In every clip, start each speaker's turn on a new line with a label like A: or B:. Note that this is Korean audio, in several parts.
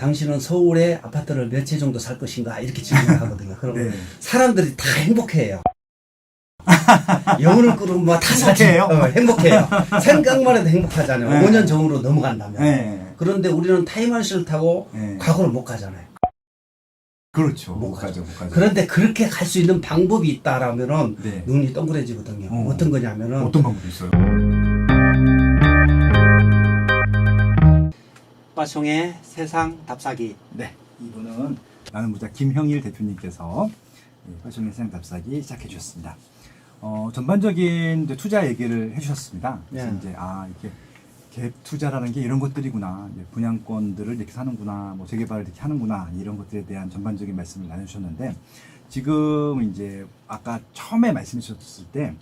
A: 당신은 서울에 아파트를 몇 채 정도 살 것인가 이렇게 질문을 하거든요. 그러면
B: 네.
A: 사람들이 다 행복해요. 영혼을 끌으면 뭐다 사지.
B: 행복해요?
A: 행복해요. 생각만 해도 행복하잖아요.
B: 네.
A: 5년 전으로 넘어간다면.
B: 네.
A: 그런데 우리는 타임머신을 타고
B: 네.
A: 과거를 못 가잖아요.
B: 그렇죠.
A: 못
B: 못 가죠, 못 가죠.
A: 그런데 그렇게 갈 수 있는 방법이 있다라면은
B: 네.
A: 눈이 동그래지거든요. 어떤 거냐면은
B: 어떤 방법이 있어요?
A: 빠숑의 세상 답사기.
B: 네. 이분은 나는 부자 김형일 대표님께서 빠숑의 세상 답사기 시작해 주셨습니다. 전반적인 이제 투자 얘기를 해주셨습니다. 그래서
A: 네.
B: 이제 이렇게 갭 투자라는 게 이런 것들이구나, 이제 분양권들을 이렇게 사는구나, 뭐 재개발을 이렇게 하는구나, 이런 것들에 대한 전반적인 말씀을 나누셨는데, 지금 이제 아까 처음에 말씀해 주셨을 때,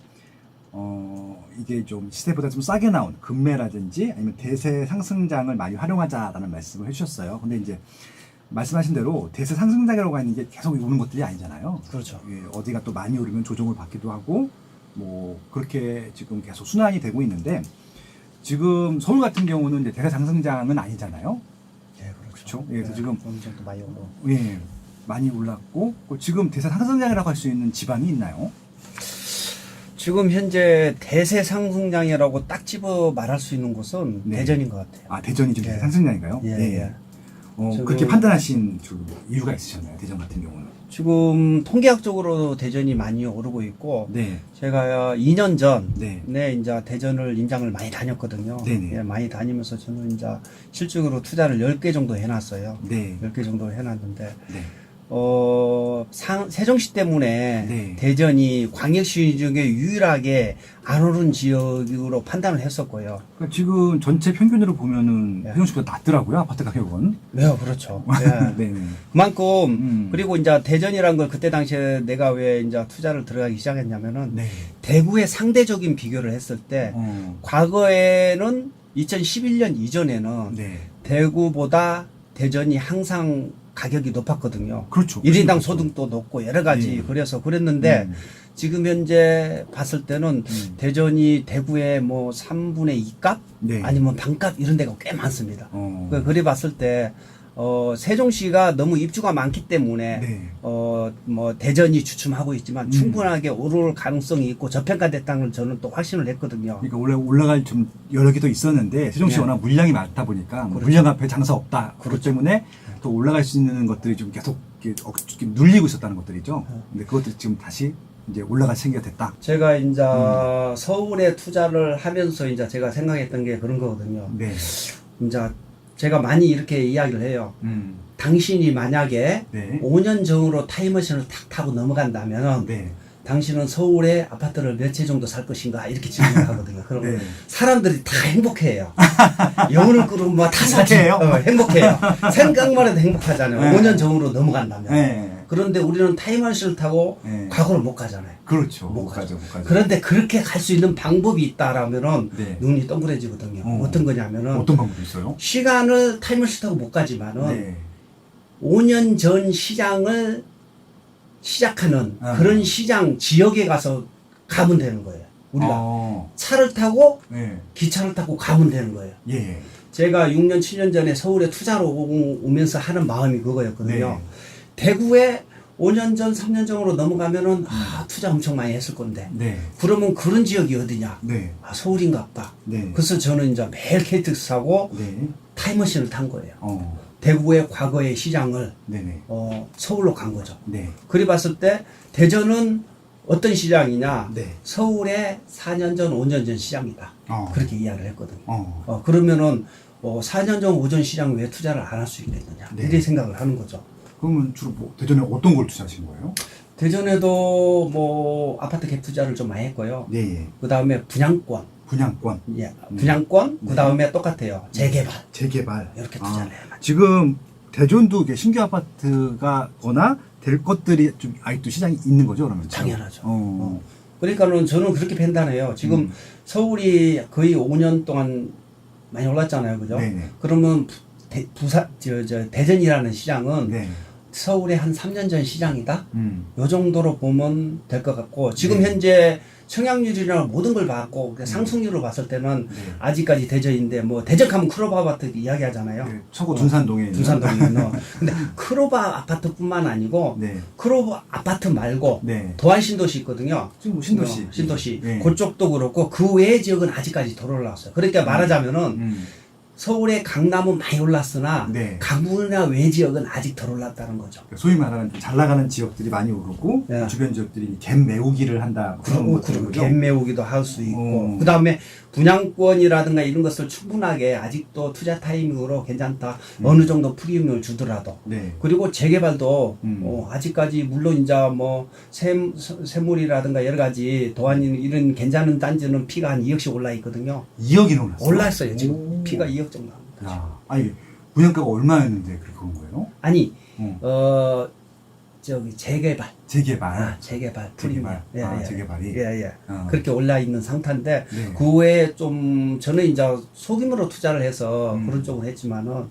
B: 이게 좀 시세보다 좀 싸게 나온 금매라든지 아니면 대세 상승장을 많이 활용하자라는 말씀을 해주셨어요. 근데 이제 말씀하신 대로 대세 상승장이라고 하는 게 계속 오는 것들이 아니잖아요.
A: 그렇죠.
B: 어디가 또 많이 오르면 조정을 받기도 하고, 뭐 그렇게 지금 계속 순환이 되고 있는데, 지금 서울 같은 경우는 이제 대세 상승장은 아니잖아요.
A: 예,
B: 그렇죠. 예, 그래서 지금
A: 어느 정도 많이 오고.
B: 예, 많이 올랐고, 지금 대세 상승장이라고 할 수 있는 지방이 있나요?
A: 지금 현재 대세 상승장이라고 딱 집어 말할 수 있는 곳은
B: 네.
A: 대전인 것 같아요.
B: 대전이 좀
A: 예.
B: 대세 상승장인가요?
A: 예.
B: 그렇게 판단하신 이유가 있으셨나요? 대전 같은 경우는?
A: 지금 통계학적으로 대전이 많이 오르고 있고,
B: 네.
A: 제가 2년 전에
B: 네.
A: 이제 대전을 임장을 많이 다녔거든요.
B: 네네.
A: 예, 많이 다니면서 저는 이제 실적으로 투자를 10개 정도 해놨어요.
B: 네.
A: 10개 정도 해놨는데,
B: 네.
A: 세종시 때문에
B: 네.
A: 대전이 광역시 중에 유일하게 안 오른 지역으로 판단을 했었고요.
B: 그러니까 지금 전체 평균으로 보면은
A: 예.
B: 세종시보다 낮더라고요, 아파트 가격은.
A: 네, 그렇죠. 예.
B: 네.
A: 그만큼 그리고 이제 대전이란 걸 그때 당시에 내가 왜 이제 투자를 들어가기 시작했냐면은
B: 네.
A: 대구의 상대적인 비교를 했을 때 과거에는 2011년 이전에는
B: 네.
A: 대구보다 대전이 항상 가격이 높았거든요.
B: 그렇죠.
A: 1인당
B: 그렇죠.
A: 소득도 높고 여러 가지
B: 네.
A: 그래서 그랬는데 지금 현재 봤을 때는 대전이 대구의 뭐 3분의 2값
B: 네.
A: 아니면 반값 이런 데가 꽤 많습니다.
B: 어.
A: 그래 봤을 때 세종시가 너무 입주가 많기 때문에
B: 네.
A: 뭐 대전이 주춤하고 있지만 충분하게 오를 가능성이 있고 저평가됐다는 걸 저는 또 확신을 했거든요.
B: 그러니까 원래 올라갈 좀 여러 개 더 있었는데 세종시
A: 네.
B: 워낙 물량이 많다 보니까
A: 그렇죠.
B: 물량 앞에 장사 없다. 그렇기
A: 그렇죠.
B: 때문에 더 올라갈 수 있는 것들이 좀 계속 이렇게 눌리고 있었다는 것들이죠. 근데 그것들이 지금 다시 이제 올라갈 시기가 됐다.
A: 제가 이제 서울에 투자를 하면서 이제 제가 생각했던 게 그런 거거든요.
B: 네.
A: 이제 제가 많이 이렇게 이야기를 해요. 당신이 만약에
B: 네.
A: 5년 전으로 타임머신을 탁 타고 넘어간다면
B: 네.
A: 당신은 서울에 아파트를 몇 채 정도 살 것인가 이렇게 질문을 하거든요. 그러면
B: 네.
A: 사람들이 다 행복해요. 영혼을 끌으면 뭐다 사지.
B: 행복해요?
A: 행복해요. 생각만 해도 행복하잖아요.
B: 네.
A: 5년 전으로 넘어간다면.
B: 네.
A: 그런데 우리는 타임머신을 타고
B: 네.
A: 과거를 못 가잖아요.
B: 그렇죠.
A: 못
B: 못 가죠. 못 가죠.
A: 그런데 그렇게 갈 수 있는 방법이 있다라면은
B: 네.
A: 눈이 동그래지거든요. 어떤 거냐면은
B: 어떤 방법이 있어요?
A: 시간을 타임머신 타고 못 가지만은
B: 네.
A: 5년 전 시장을 시작하는 그런 시장 지역에 가서 가면 되는 거예요. 우리가 차를 타고
B: 네.
A: 기차를 타고 가면 되는 거예요.
B: 예.
A: 제가 6년 7년 전에 서울에 투자로 오면서 하는 마음이 그거였거든요.
B: 네.
A: 대구에 5년 전 3년 전으로 넘어가면은 투자 엄청 많이 했을 건데
B: 네.
A: 그러면 그런 지역이 어디냐?
B: 네.
A: 서울인가 보다.
B: 네.
A: 그래서 저는 이제 매일 KTX 사고
B: 네.
A: 타임머신을 탄 거예요. 대구의 과거의 시장을
B: 네네.
A: 서울로 간 거죠.
B: 네.
A: 그래 봤을 때 대전은 어떤 시장이냐?
B: 네.
A: 서울의 4년 전, 5년 전 시장이다. 그렇게 이야기를 했거든요. 그러면은 4년 전, 5년 시장 왜 투자를 안 할 수 있겠느냐?
B: 네.
A: 이렇게 생각을 하는 거죠.
B: 그러면 주로 뭐 대전에 어떤 걸 투자하신 거예요?
A: 대전에도 뭐 아파트 갭 투자를 좀 많이 했고요.
B: 네.
A: 그 다음에 분양권.
B: 분양권.
A: 예, 분양권.
B: 네.
A: 그 다음에 똑같아요. 재개발.
B: 재개발.
A: 이렇게 투자를 해요.
B: 지금 대전도 이게 신규 아파트가 거나 될 것들이 좀 아직도 시장이 있는 거죠, 그러면?
A: 당연하죠. 그러니까는 저는 그렇게 판단해요. 지금 서울이 거의 5년 동안 많이 올랐잖아요. 그죠?
B: 네네.
A: 그러면 대전이라는 시장은
B: 네.
A: 서울의 한 3년 전 시장이다. 요 정도로 보면 될 것 같고 지금
B: 네.
A: 현재 청약률이나 모든 걸 봤고 상승률을 봤을 때는
B: 네.
A: 아직까지 대전인데 뭐 대전 가면 크로바 아파트 이야기하잖아요.
B: 네, 서구 둔산동에 있는.
A: 둔산동에 있는. 근데 크로바 아파트뿐만 아니고
B: 네.
A: 크로바 아파트 말고
B: 네.
A: 도안 신도시 있거든요.
B: 지금 뭐 신도시.
A: 신도시.
B: 네.
A: 그쪽도 그렇고 그 외의 지역은 아직까지 덜 올라왔어요. 그러니까 말하자면은 서울의 강남은 많이 올랐으나
B: 네.
A: 강북이나 외 지역은 아직 덜 올랐다는 거죠.
B: 소위 말하는 잘 나가는 지역들이 많이 오르고
A: 예.
B: 주변 지역들이 갭 메우기를 한다. 그런 것들은 거죠.
A: 갭 메우기도 할 수 있고 그 다음에 분양권이라든가 이런 것을 충분하게 아직도 투자 타이밍으로 괜찮다. 어느 정도 프리미엄을 주더라도
B: 네.
A: 그리고 재개발도
B: 음.
A: 아직까지 물론 이제 뭐 세물이라든가 여러 가지 도안 이런 괜찮은 단지는 피가 한 2억씩 올라 있거든요.
B: 2억이나 올랐어요.
A: 올랐어요 지금
B: 오.
A: 피가 2억 정도 합니다.
B: 야, 아니 분양가가 얼마였는데 그렇게 그런 거예요?
A: 아니
B: 어.
A: 저기 재개발.
B: 재개발.
A: 재개발.
B: 재개발.
A: 예,
B: 아,
A: 예.
B: 재개발이.
A: 예, 예.
B: 어.
A: 그렇게 올라 있는 상태인데,
B: 네.
A: 그 외에 좀, 저는 이제 소규모로 투자를 해서 그런 쪽을 했지만은,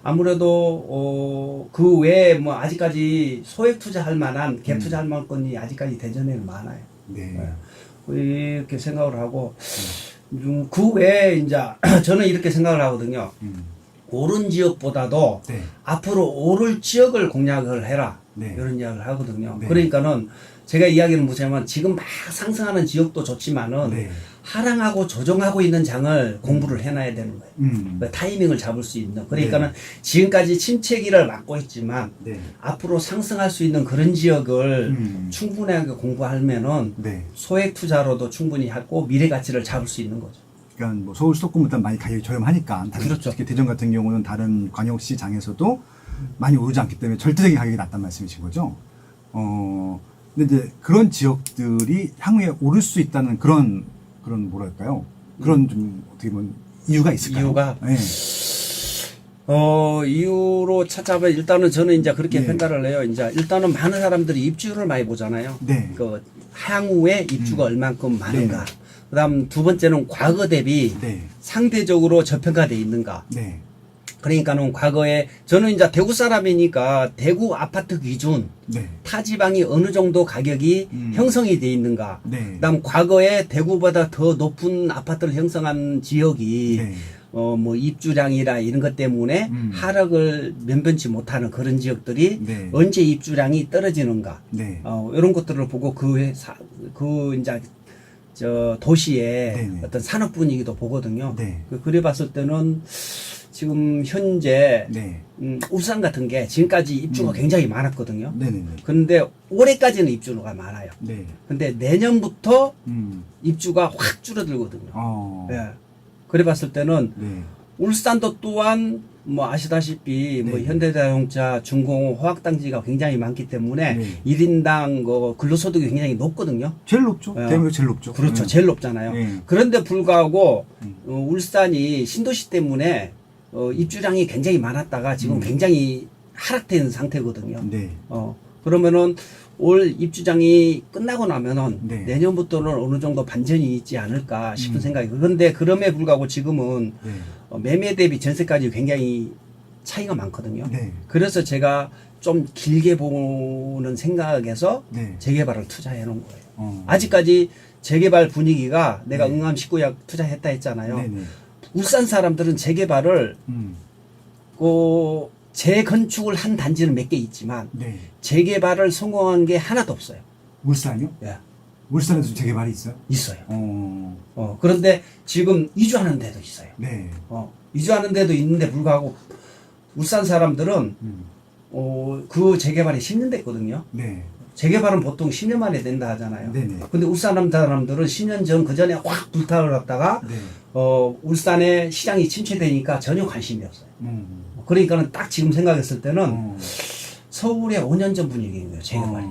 A: 아무래도, 그 외에 뭐 아직까지 소액 투자할 만한, 갭 투자할 만한 건이 아직까지 대전에는 많아요.
B: 네.
A: 이렇게 생각을 하고, 그 외에 이제, 저는 이렇게 생각을 하거든요. 오른 지역보다도
B: 네.
A: 앞으로 오를 지역을 공략을 해라.
B: 네.
A: 이런 이야기를 하거든요.
B: 네.
A: 그러니까는 제가 이야기는 뭐냐면 지금 막 상승하는 지역도 좋지만은
B: 네.
A: 하락하고 조정하고 있는 장을 공부를 해놔야 되는 거예요. 그 타이밍을 잡을 수 있는. 그러니까는 지금까지 침체기를 맞고 있지만
B: 네.
A: 앞으로 상승할 수 있는 그런 지역을 충분하게 공부하면은
B: 네.
A: 소액 투자로도 충분히 하고 미래 가치를 잡을 수 있는 거죠.
B: 그러니까 뭐 서울 수도권보다 많이 가격이 저렴하니까 다른
A: 그렇죠.
B: 특히 대전 같은 경우는 다른 광역시 장에서도 많이 오르지 않기 때문에 절대적인 가격이 낮단 말씀이신 거죠. 근데 이제 그런 지역들이 향후에 오를 수 있다는 그런 뭐랄까요? 그런 좀 어떻게 보면 이유가 있을까요?
A: 이유가?
B: 네.
A: 이유로 찾아보면 일단은 저는 이제 그렇게
B: 네.
A: 평가를 해요. 이제 일단은 많은 사람들이 입주를 많이 보잖아요.
B: 네.
A: 그 향후에 입주가 얼만큼 많은가.
B: 네.
A: 그다음 두 번째는 과거 대비
B: 네.
A: 상대적으로 저평가돼 있는가.
B: 네.
A: 그러니까는 과거에 저는 이제 대구 사람이니까 대구 아파트 기준
B: 네.
A: 타 지방이 어느 정도 가격이 형성이 돼 있는가.
B: 네.
A: 그다음 과거에 대구보다 더 높은 아파트를 형성한 지역이
B: 네.
A: 뭐 입주량이나 이런 것 때문에 하락을 면변치 못하는 그런 지역들이
B: 네.
A: 언제 입주량이 떨어지는가.
B: 네.
A: 이런 것들을 보고 이제 저 도시의
B: 네네.
A: 어떤 산업 분위기도 보거든요.
B: 네.
A: 그래 봤을 때는 지금 현재
B: 네.
A: 울산 같은 게 지금까지 입주가 굉장히 많았거든요.
B: 네네네.
A: 그런데 올해까지는 입주가 많아요.
B: 네.
A: 근데 내년부터
B: 음.
A: 입주가 확 줄어들거든요.
B: 어.
A: 예. 그래 봤을 때는
B: 네.
A: 울산도 또한 뭐 아시다시피 뭐
B: 네.
A: 현대자동차, 중공업, 화학단지가 굉장히 많기 때문에
B: 네.
A: 1인당 근로소득이 굉장히 높거든요.
B: 제일 높죠.
A: 예.
B: 대한민국 제일 높죠.
A: 그렇죠.
B: 네.
A: 제일 높잖아요.
B: 네.
A: 그런데 불구하고 울산이 신도시 때문에 입주량이 굉장히 많았다가 지금 굉장히 하락된 상태거든요.
B: 네.
A: 그러면은 올 입주장이 끝나고 나면은
B: 네.
A: 내년부터는 어느 정도 반전이 있지 않을까 싶은 생각이. 그런데 그럼에 불구하고 지금은
B: 네.
A: 매매 대비 전세까지 굉장히 차이가 많거든요.
B: 네.
A: 그래서 제가 좀 길게 보는 생각에서
B: 네.
A: 재개발을 투자해 놓은 거예요.
B: 어.
A: 아직까지 재개발 분위기가 내가
B: 네.
A: 응암 19약 투자했다 했잖아요.
B: 네네.
A: 울산 사람들은 재개발을 재건축을 한 단지는 몇 개 있지만
B: 네.
A: 재개발을 성공한 게 하나도 없어요.
B: 울산이요?
A: 예,
B: 울산에도 재개발이 있어요?
A: 있어요.
B: 어.
A: 그런데 지금 이주하는 데도 있어요.
B: 네.
A: 이주하는 데도 있는데 불구하고 울산 사람들은 그 재개발이 10년 됐거든요.
B: 네.
A: 재개발은 보통 10년 만에 된다 하잖아요.
B: 네네.
A: 근데 울산 사람들은 10년 전 그 전에 확 불타를 갔다가
B: 네.
A: 울산의 시장이 침체되니까 전혀 관심이 없어요. 그러니까는 딱 지금 생각했을 때는 서울의 5년 전 분위기인 거예요, 재개발이.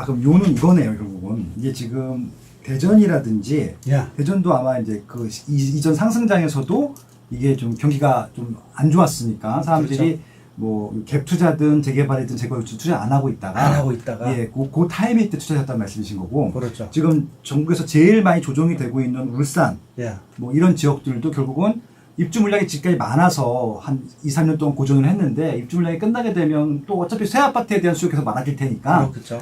B: 그럼 요는 이거네요, 결국은. 이게 지금 대전이라든지,
A: 야.
B: 대전도 아마 이제 그 이전 상승장에서도 이게 좀 경기가 좀 안 좋았으니까 사람들이
A: 그렇죠.
B: 뭐 갭 투자든 재개발이든 재건축 투자 안 하고 있다가 예, 그 타이밍 때 투자했다는 말씀이신 거고.
A: 그렇죠.
B: 지금 전국에서 제일 많이 조정이 되고 있는 울산,
A: 예.
B: 뭐 이런 지역들도 결국은 입주 물량이 지금까지 많아서 한 2, 3년 동안 고전을 했는데 입주 물량이 끝나게 되면 또 어차피 새 아파트에 대한 수요가 계속 많아질 테니까
A: 그렇죠.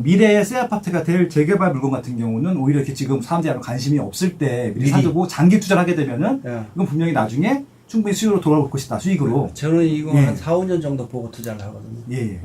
B: 미래의 새 아파트가 될 재개발 물건 같은 경우는 오히려 이렇게 지금 사람들이 아무 관심이 없을 때 미리 사두고 장기 투자를 하게 되면은 이건 분명히 나중에 충분히 수요로 돌아올 것이다, 수익으로.
A: 저는 이거 한 4, 5년 정도 보고 투자를 하거든요.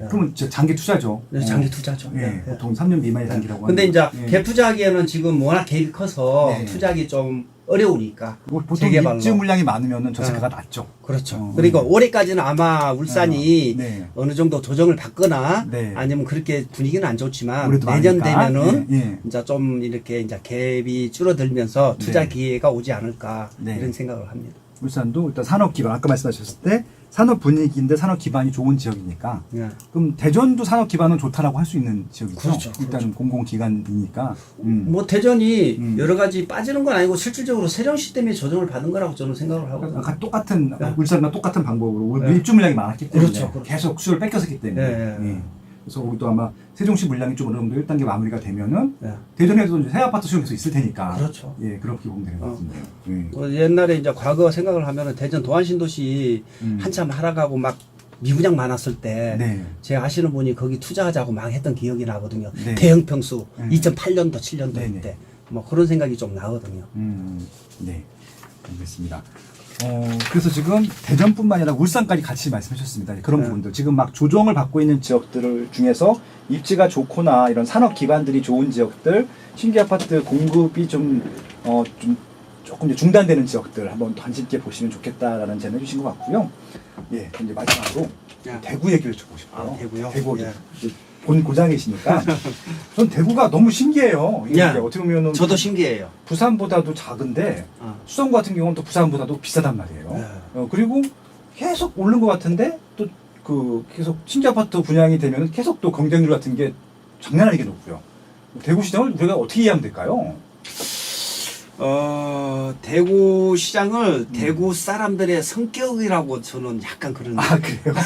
B: 그러면 장기 투자죠.
A: 장기 투자죠.
B: 보통 3년 미만의 장기라고
A: 근데 이제
B: 하는데.
A: 갭 투자하기에는 지금 워낙 갭이 커서 투자하기 좀 어려우니까.
B: 보통
A: 재개발로.
B: 입주 물량이 많으면은 저세가가 낮죠.
A: 그렇죠. 그러니까 올해까지는 아마 울산이 어느 정도 조정을 받거나 아니면 그렇게 분위기는 안 좋지만 내년
B: 많으니까.
A: 되면은 이제 좀 이렇게 이제 갭이 줄어들면서 투자 기회가 오지 않을까 이런 생각을 합니다.
B: 울산도 일단 산업 기반, 아까 말씀하셨을 때 산업 분위기인데 산업 기반이 좋은 지역이니까 그럼 대전도 산업 기반은 좋다라고 할 수 있는 지역이죠.
A: 그렇죠.
B: 일단은 공공기관이니까.
A: 뭐 대전이 여러 가지 빠지는 건 아니고 실질적으로 세령시 때문에 조정을 받은 거라고 저는 생각을 하거든요.
B: 아까 똑같은 울산과 똑같은 방법으로 입주 물량이 많았기 때문에
A: 그렇죠.
B: 계속 수요를 뺏겼었기 때문에. 그래서 거기도 아마 세종시 물량이 좀 어느 정도 1단계 마무리가 되면은 대전에도 이제 새 아파트 수요가 계속 있을 테니까.
A: 그렇죠.
B: 그렇게 보면 되는 것 같은데요.
A: 옛날에 이제 과거 생각을 하면은 대전 도안신도시 한참 하락하고 막 미분양 많았을 때 제가 아시는 분이 거기 투자하자고 막 했던 기억이 나거든요. 대형 평수 2008년도 7년도 때 뭐 그런 생각이 좀 나거든요.
B: 네, 알겠습니다. 그래서 지금 대전뿐만 아니라 울산까지 같이 말씀해 주셨습니다. 그런 부분들. 지금 막 조정을 받고 있는 지역들 중에서 입지가 좋거나 이런 산업 기반들이 좋은 지역들, 신규 아파트 공급이 조금 이제 중단되는 지역들 한번 관심 있게 보시면 좋겠다라는 제안해 주신 것 같고요. 이제 마지막으로 대구 얘기를 좀 보고 싶어요.
A: 대구요?
B: 대구. 본 고장이시니까 전 대구가 너무 신기해요. 이게 어떻게 보면은
A: 저도 신기해요.
B: 부산보다도 작은데 수성 같은 경우는 또 부산보다도 비싸단 말이에요. 그리고 계속 오른 것 같은데 또 계속 신규 아파트 분양이 되면 계속 또 경쟁률 같은 게 장난 아니게 높고요. 대구 시장을 우리가 어떻게 이해하면 될까요?
A: 대구 시장을 대구 사람들의 성격이라고 저는 약간 그런.
B: 그래요?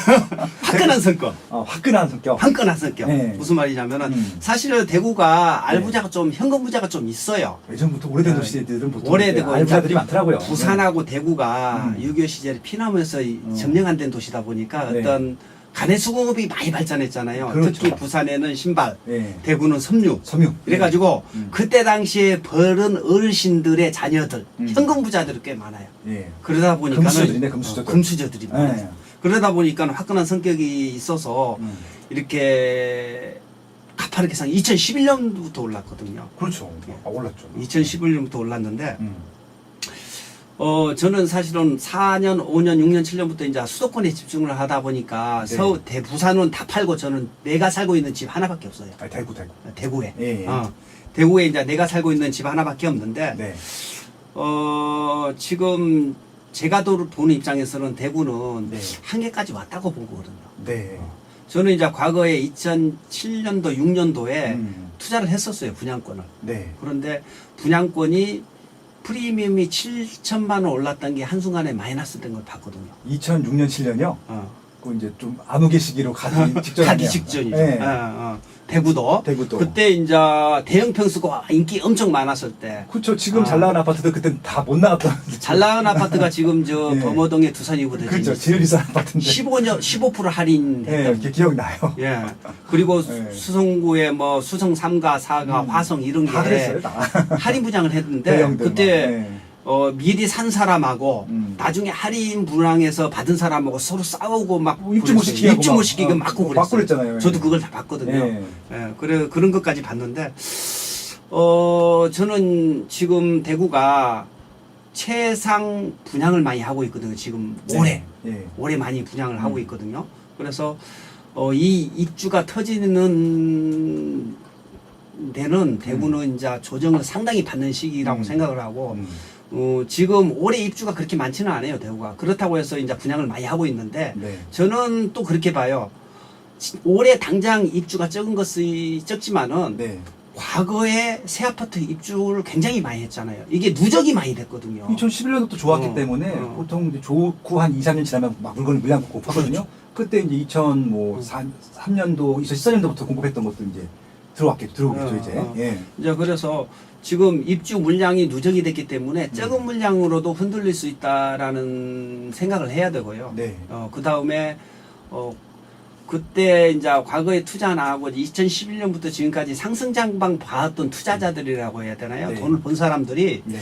A: 화끈한 성격.
B: 화끈한 성격.
A: 화끈한 성격. 무슨 말이냐면은 사실은 대구가 알부자가 좀 현금부자가 좀 있어요.
B: 예전부터 오래된 도시들은 보통
A: 오래되고
B: 알부자들이 많더라고요.
A: 부산하고 대구가 6.25 시절에 피난하면서 점령 안 된 도시다 보니까 어떤 간의 수공업이 많이 발전했잖아요.
B: 그렇죠.
A: 특히 부산에는 신발, 대구는 섬유. 그래가지고 그때 당시에 벌은 어르신들의 자녀들, 현금 부자들이 꽤 많아요. 그러다 보니까는 금수저들이 많아요. 그러다 보니까 화끈한 성격이 있어서 이렇게 가파르게 상 2011년부터 올랐거든요.
B: 그렇죠. 올랐죠.
A: 2011년부터 올랐는데 저는 사실은 4년, 5년, 6년, 7년부터 이제 수도권에 집중을 하다 보니까 부산은 다 팔고 저는 내가 살고 있는 집 하나밖에 없어요. 대구에. 대구에 이제 내가 살고 있는 집 하나밖에 없는데, 지금 제가 보는 입장에서는 대구는 한계까지 왔다고 보거든요. 저는 이제 과거에 2007년도, 6년도에 투자를 했었어요, 분양권을. 그런데 분양권이 프리미엄이 7천만 원 올랐던 게 한순간에 마이너스 된 걸 봤거든요.
B: 2006년, 7년이요? 그 이제 좀 암흑의 시기로 가기 직전이네요.
A: 가기 직전이죠. 대구도. 그때 이제 대형 평수가 인기 엄청 많았을 때.
B: 그렇죠. 지금 잘 나간 아파트도 그때 다 못 나갔던.
A: 잘 나간 아파트가 지금 범어동의 두산 이브대지.
B: 그렇죠. 제일 비싼 아파트인데.
A: 15% 할인했던.
B: 이렇게 기억나요.
A: 그리고 수성구에 뭐 수성 3가, 4가, 화성 이런 게
B: 다 그랬어요, 다.
A: 할인 부장을 했는데 그때 미리 산 사람하고 나중에 할인 분양해서 받은 사람하고 서로 싸우고 막
B: 입주 못
A: 시키고 막고
B: 그랬잖아요.
A: 저도 그걸 다 봤거든요. 그런 것까지 봤는데 저는 지금 대구가 최상 분양을 많이 하고 있거든요. 지금 올해 많이 분양을 하고 있거든요. 그래서 이 입주가 터지는 데는 대구는 이제 조정을 상당히 받는 시기라고 생각을 하고 지금 올해 입주가 그렇게 많지는 않아요, 대구가. 그렇다고 해서 이제 분양을 많이 하고 있는데 저는 또 그렇게 봐요. 올해 당장 입주가 적은 것이 적지만은 과거에 새 아파트 입주를 굉장히 많이 했잖아요. 이게 누적이 많이 됐거든요.
B: 2011년부터 좋았기 때문에 보통 이제 좋고 한 2, 3년 지나면 막 물건을 물량 공급하거든요. 그때 이제 2003년도, 2014년도부터 공급했던 것도 이제 들어오겠죠
A: 어,
B: 이제.
A: 어.
B: 예.
A: 이제 그래서 지금 입주 물량이 누적이 됐기 때문에 적은 물량으로도 흔들릴 수 있다라는 생각을 해야 되고요.
B: 네.
A: 그 다음에 그때 이제 과거에 투자나 하고 2011년부터 지금까지 상승장방 봐왔던 투자자들이라고 해야 되나요?
B: 네.
A: 돈을 번 사람들이
B: 네.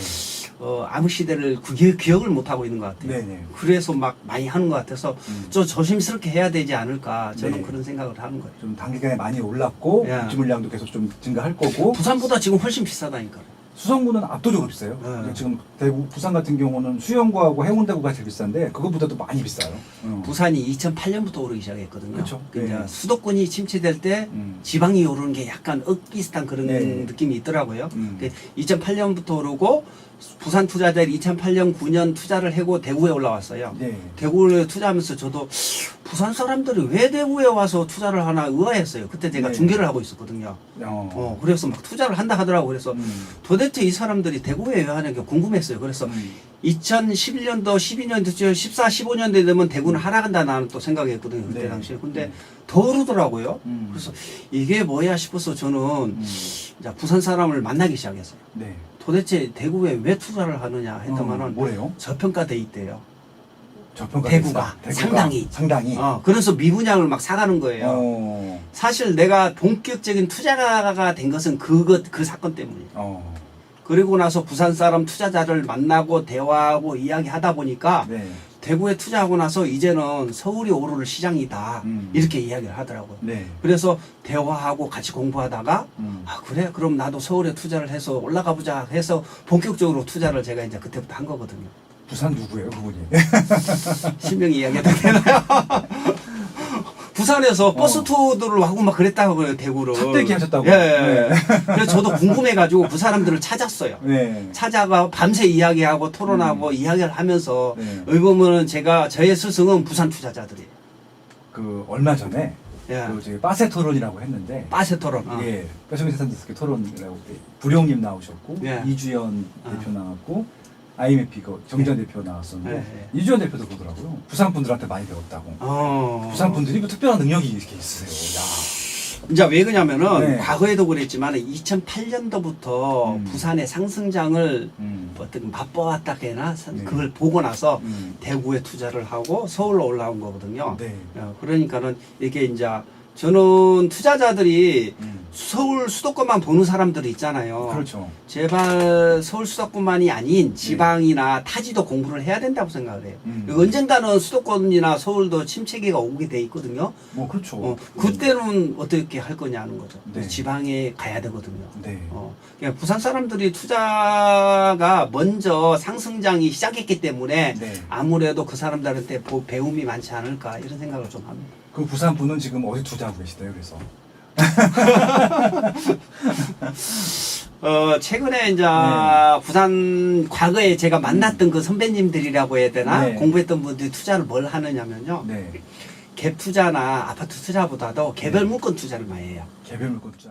A: 아무 시대를 기억을 못 하고 있는 것 같아요.
B: 네네.
A: 그래서 막 많이 하는 것 같아서 좀 조심스럽게 해야 되지 않을까 저는
B: 네.
A: 그런 생각을 하는 거예요.
B: 좀 단기간에 많이 올랐고
A: 예.
B: 입주 물량도 계속 좀 증가할 거고
A: 부산보다 지금 훨씬 비싸다니까요.
B: 수성구는 압도적으로 비싸요.
A: 네.
B: 지금 대구, 부산 같은 경우는 수영구하고 해운대구가 제일 비싼데 그것보다도 많이 비싸요.
A: 부산이 2008년부터 오르기 시작했거든요.
B: 그쵸.
A: 이제
B: 네.
A: 수도권이 침체될 때
B: 음.
A: 지방이 오르는 게 약간 비슷한 그런
B: 네.
A: 느낌이 있더라고요.
B: 음.
A: 2008년부터 오르고 부산 투자자들이 2008년, 9년 투자를 하고 대구에 올라왔어요.
B: 네.
A: 대구에 투자하면서 저도 부산 사람들이 왜 대구에 와서 투자를 하나 의아했어요. 그때 제가
B: 네.
A: 중개를 하고 있었거든요. 그래서 막 투자를 한다 하더라고. 그래서 도대체 이 사람들이 대구에 왜 하는 게 궁금했어요. 그래서 2011년도, 12년도, 14, 15년대 되면 대구는 하락한다 나는 또 생각했거든요. 그때
B: 네.
A: 당시에. 근데 더 오르더라고요.
B: 음.
A: 그래서 이게 뭐야 싶어서 저는 이제 부산 사람을 만나기 시작했어요.
B: 네.
A: 도대체 대구에 왜 투자를 하느냐 했더만은
B: 뭐래요?
A: 저평가돼 있대요.
B: 저평가
A: 대구가 상당히.
B: 상당히.
A: 그래서 미분양을 막 사가는 거예요.
B: 어.
A: 사실 내가 본격적인 투자가가 된 것은 그 사건 때문이에요.
B: 어.
A: 그리고 나서 부산 사람 투자자를 만나고 대화하고 이야기하다 보니까
B: 네.
A: 대구에 투자하고 나서 이제는 서울이 오를 시장이다. 이렇게 이야기를 하더라고요.
B: 네.
A: 그래서 대화하고 같이 공부하다가 아 그래 그럼 나도 서울에 투자를 해서 올라가 보자 해서 본격적으로 투자를 제가 이제 그때부터 한 거거든요.
B: 부산 누구예요, 그분이?
A: 신명이 이야기해도 되나요? 부산에서 버스 투어를 하고 막 그랬다고 그래요, 대구를.
B: 삿대기 하셨다고?
A: 예.
B: 네.
A: 그래서 저도 궁금해가지고 그 사람들을 찾았어요.
B: 네.
A: 찾아가 밤새 이야기하고 토론하고 이야기를 하면서
B: 네.
A: 여기 보면은 저의 스승은 부산 투자자들이에요.
B: 그 얼마 전에
A: 예.
B: 그 저기 빠세 토론이라고 했는데
A: 빠세 토론.
B: 예, 뼈성생산자스키 토론이라고 부룡님 나오셨고
A: 예.
B: 이주연 대표 나왔고 IMF 그 정전 대표 나왔었는데
A: 예.
B: 이주연 대표도 그러더라고요. 부산 분들한테 많이 배웠다고.
A: 어.
B: 부산 분들이 뭐 특별한 능력이 이렇게 있으세요. 야.
A: 이제 왜 그러냐면은
B: 네.
A: 과거에도 그랬지만 2008년도부터
B: 음.
A: 부산의 상승장을 어떻게 맛보았다 해나
B: 네.
A: 그걸 보고 나서
B: 음.
A: 대구에 투자를 하고 서울로 올라온 거거든요.
B: 네.
A: 그러니까는 이게 이제 저는 투자자들이
B: 음.
A: 서울 수도권만 보는 사람들이 있잖아요.
B: 그렇죠.
A: 제발 서울 수도권만이 아닌 지방이나 타지도 공부를 해야 된다고 생각을 해요.
B: 음.
A: 언젠가는 수도권이나 서울도 침체기가 오게 돼 있거든요.
B: 뭐 그렇죠.
A: 그때는 어떻게 할 거냐는 거죠.
B: 네.
A: 지방에 가야 되거든요.
B: 네.
A: 그러니까 부산 사람들이 투자가 먼저 상승장이 시작했기 때문에
B: 네.
A: 아무래도 그 사람들한테 배움이 많지 않을까 이런 생각을 좀 합니다.
B: 그 부산 분은 지금 어디 투자하고 계시대요? 그래서
A: 최근에 이제
B: 네.
A: 부산 과거에 제가 만났던 그 선배님들이라고 해야 되나
B: 네.
A: 공부했던 분들이 투자를 뭘 하느냐면요.
B: 네.
A: 갭 투자나 아파트 투자보다도 개별 물건 투자를 많이 해요.
B: 개별 물건 투자.